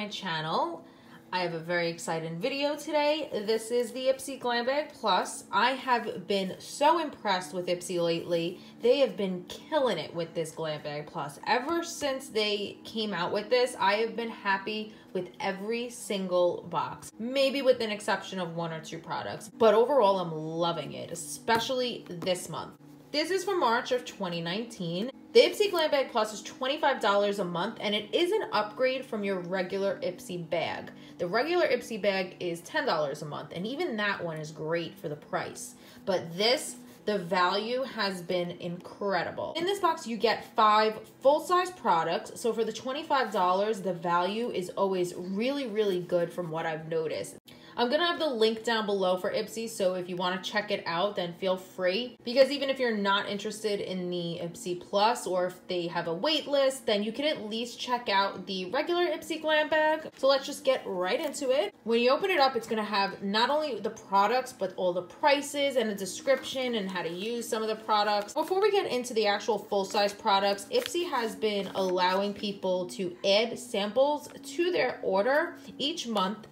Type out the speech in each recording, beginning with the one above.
my channel. I have a very exciting video today. This is the Ipsy Glam Bag Plus. I have been so impressed with Ipsy lately. They have been killing it with this Glam Bag Plus. Ever since they came out with this, I have been happy with every single box. Maybe with an exception of one or two products. But overall, I'm loving it, especially this month. This is for March of 2019. The Ipsy Glam Bag Plus is $25 a month, and it is an upgrade from your regular Ipsy bag. The regular Ipsy bag is $10 a month, and even that one is great for the price. But this, the value has been incredible. In this box, you get 5 full-size products. So for the $25, the value is always really, really good from what I've noticed. I'm gonna have the link down below for Ipsy, so if you wanna check it out, then feel free. Because even if you're not interested in the Ipsy Plus, or if they have a wait list, then you can at least check out the regular Ipsy Glam Bag. So let's just get right into it. When you open it up, it's gonna have not only the products, but all the prices and a description and how to use some of the products. Before we get into the actual full-size products, Ipsy has been allowing people to add samples to their order each month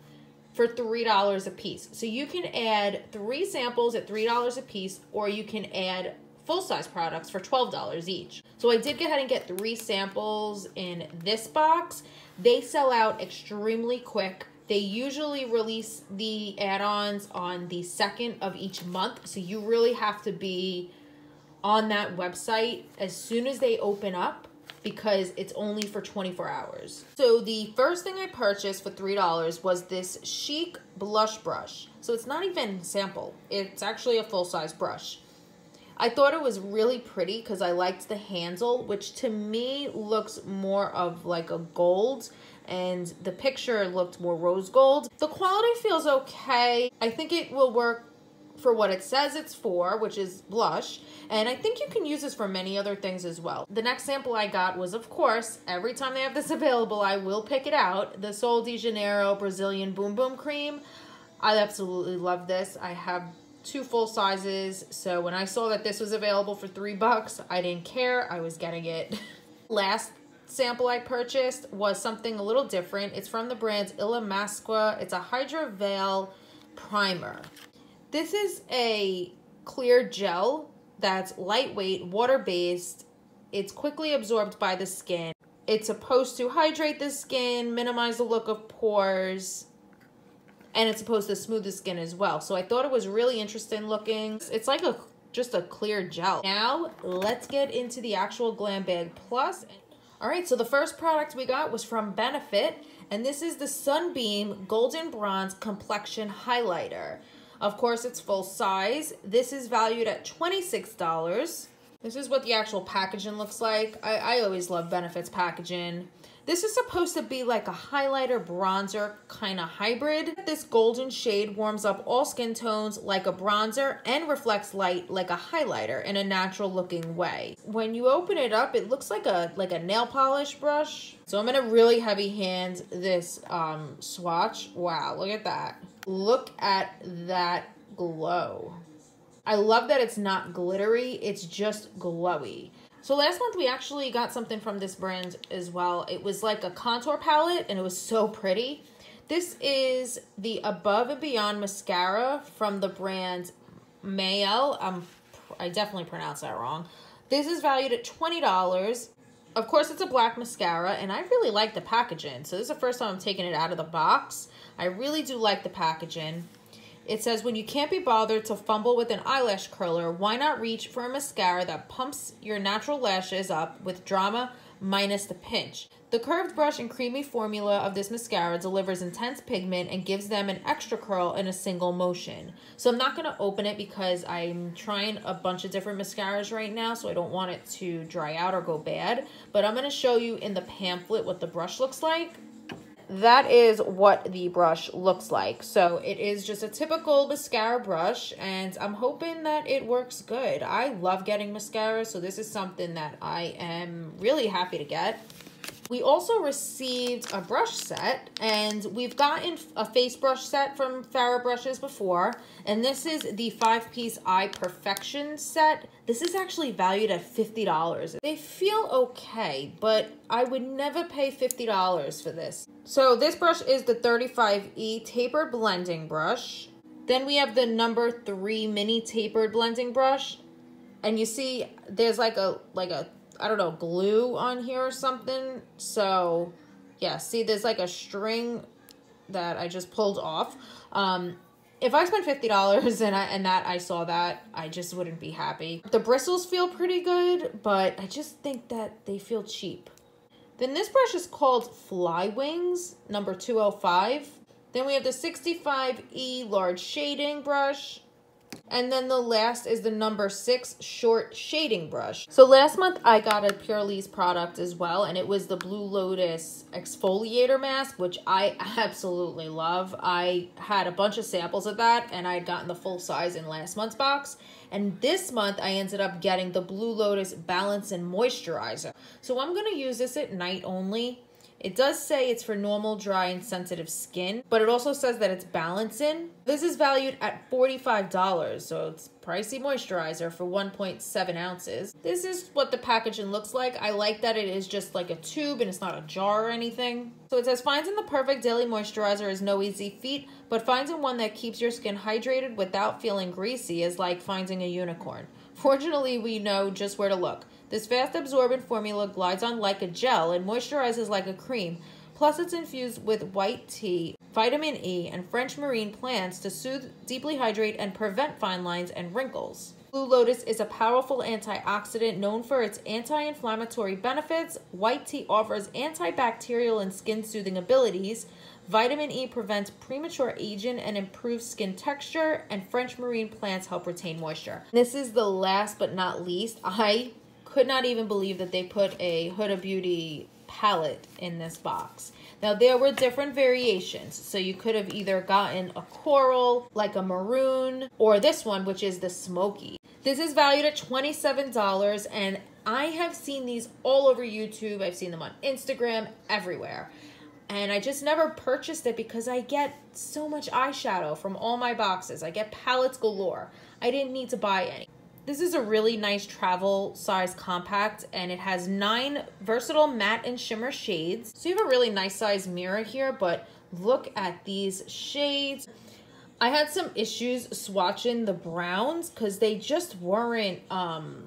for $3 a piece. So you can add 3 samples at $3 a piece, or you can add full-size products for $12 each. So I did go ahead and get 3 samples in this box. They sell out extremely quick. They usually release the add-ons on the 2nd of each month, so you really have to be on that website as soon as they open up, because it's only for 24 hours. So the first thing I purchased for $3 was this Chic blush brush. So it's not even a sample, it's actually a full-size brush. I thought it was really pretty because I liked the handle, which to me looks more of like a gold, and the picture looked more rose gold. The quality feels okay. I think it will work for what it says it's for, which is blush, and I think you can use this for many other things as well. The next sample I got was, of course, every time they have this available, I will pick it out, the Sol de Janeiro Brazilian Boom Boom Cream. I absolutely love this. I have 2 full sizes, so when I saw that this was available for $3, I didn't care, I was getting it. Last sample I purchased was something a little different. It's from the brand Ilamasqua. It's a Hydra Veil Primer. This is a clear gel that's lightweight, water-based. It's quickly absorbed by the skin. It's supposed to hydrate the skin, minimize the look of pores, and it's supposed to smooth the skin as well. So I thought it was really interesting looking. It's like just a clear gel. Now, let's get into the actual Glam Bag Plus. All right, so the first product we got was from Benefit, and this is the Sunbeam Golden Bronze Complexion Highlighter. Of course, it's full size. This is valued at $26. This is what the actual packaging looks like. I always love Benefit's packaging. This is supposed to be like a highlighter bronzer kind of hybrid. This golden shade warms up all skin tones like a bronzer and reflects light like a highlighter in a natural looking way. When you open it up, it looks like a nail polish brush. So I'm gonna really heavy hand this swatch. Wow, look at that. Look at that glow. I love that it's not glittery, it's just glowy. So last month we actually got something from this brand as well. It was like a contour palette and it was so pretty. This is the Above and Beyond mascara from the brand Mael. I definitely pronounced that wrong. This is valued at $20. Of course, it's a black mascara, and I really like the packaging. So this is the first time I'm taking it out of the box. I really do like the packaging. It says, when you can't be bothered to fumble with an eyelash curler, why not reach for a mascara that pumps your natural lashes up with drama minus the pinch? The curved brush and creamy formula of this mascara delivers intense pigment and gives them an extra curl in a single motion. So I'm not going to open it because I'm trying a bunch of different mascaras right now, so I don't want it to dry out or go bad. But I'm going to show you in the pamphlet what the brush looks like. That is what the brush looks like. So it is just a typical mascara brush, and I'm hoping that it works good. I love getting mascara, so this is something that I am really happy to get. We also received a brush set, and we've gotten a face brush set from Farrah Brushes before, and this is the 5-piece Eye Perfection set. This is actually valued at $50. They feel okay, but I would never pay $50 for this. So this brush is the 35E Tapered Blending Brush. Then we have the number 3 Mini Tapered Blending Brush, and you see there's like a I don't know, glue on here or something. So yeah, see there's like a string that I just pulled off. If I spent $50 and I saw that, I just wouldn't be happy. The bristles feel pretty good, but I just think that they feel cheap. Then this brush is called Fly Wings, number 205. Then we have the 65E Large Shading Brush. And then the last is the number 6 Short Shading Brush. So last month I got a Purely's product as well, and it was the Blue Lotus Exfoliator Mask, which I absolutely love. I had a bunch of samples of that, and I had gotten the full size in last month's box. And this month I ended up getting the Blue Lotus Balance and Moisturizer. So I'm going to use this at night only. It does say it's for normal, dry, and sensitive skin, but it also says that it's balancing. This is valued at $45, so it's pricey moisturizer for 1.7 ounces. This is what the packaging looks like. I like that it is just like a tube and it's not a jar or anything. So it says, finding the perfect daily moisturizer is no easy feat, but finding one that keeps your skin hydrated without feeling greasy is like finding a unicorn. Fortunately, we know just where to look. This fast absorbent formula glides on like a gel and moisturizes like a cream. Plus, it's infused with white tea, vitamin E, and French marine plants to soothe, deeply hydrate, and prevent fine lines and wrinkles. Blue Lotus is a powerful antioxidant known for its anti-inflammatory benefits. White tea offers antibacterial and skin-soothing abilities. Vitamin E prevents premature aging and improves skin texture, and French marine plants help retain moisture. This is the last but not least. I could not even believe that they put a Huda Beauty palette in this box. Now there were different variations, so you could have either gotten a coral, like a maroon, or this one, which is the smoky. This is valued at $27, and I have seen these all over YouTube. I've seen them on Instagram, everywhere. And I just never purchased it because I get so much eyeshadow from all my boxes. I get palettes galore. I didn't need to buy any. This is a really nice travel size compact, and it has 9 versatile matte and shimmer shades. So you have a really nice size mirror here, but look at these shades. I had some issues swatching the browns because they just weren't swatching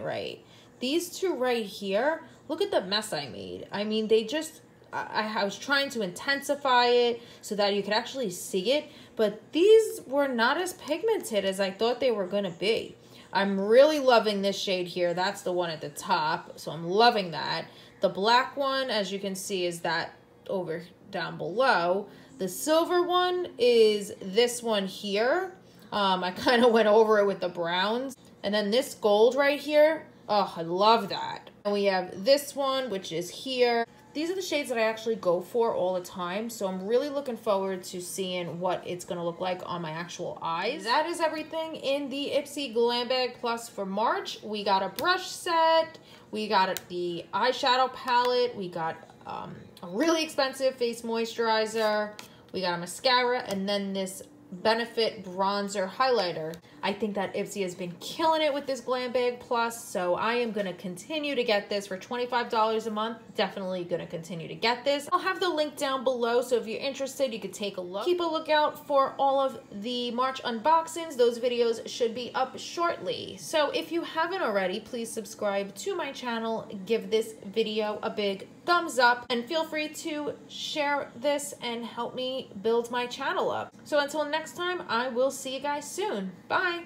right. These two right here, look at the mess I made. I mean, they just, I was trying to intensify it so that you could actually see it, but these were not as pigmented as I thought they were gonna be. I'm really loving this shade here. That's the one at the top, so I'm loving that. The black one, as you can see, is that over down below. The silver one is this one here. I kind of went over it with the browns. And then this gold right here, oh, I love that. And we have this one, which is here. These are the shades that I actually go for all the time, so I'm really looking forward to seeing what it's going to look like on my actual eyes. That is everything in the Ipsy Glam Bag Plus for March. We got a brush set, we got the eyeshadow palette, we got a really expensive face moisturizer, we got a mascara, and then this Benefit bronzer highlighter. I think that Ipsy has been killing it with this Glam Bag Plus, so I am going to continue to get this for $25 a month. Definitely going to continue to get this. I'll have the link down below, so if you're interested, you could take a look. Keep a lookout for all of the March unboxings. Those videos should be up shortly. So if you haven't already, please subscribe to my channel, give this video a big thumbs up, and feel free to share this and help me build my channel up. So until next time, I will see you guys soon. Bye!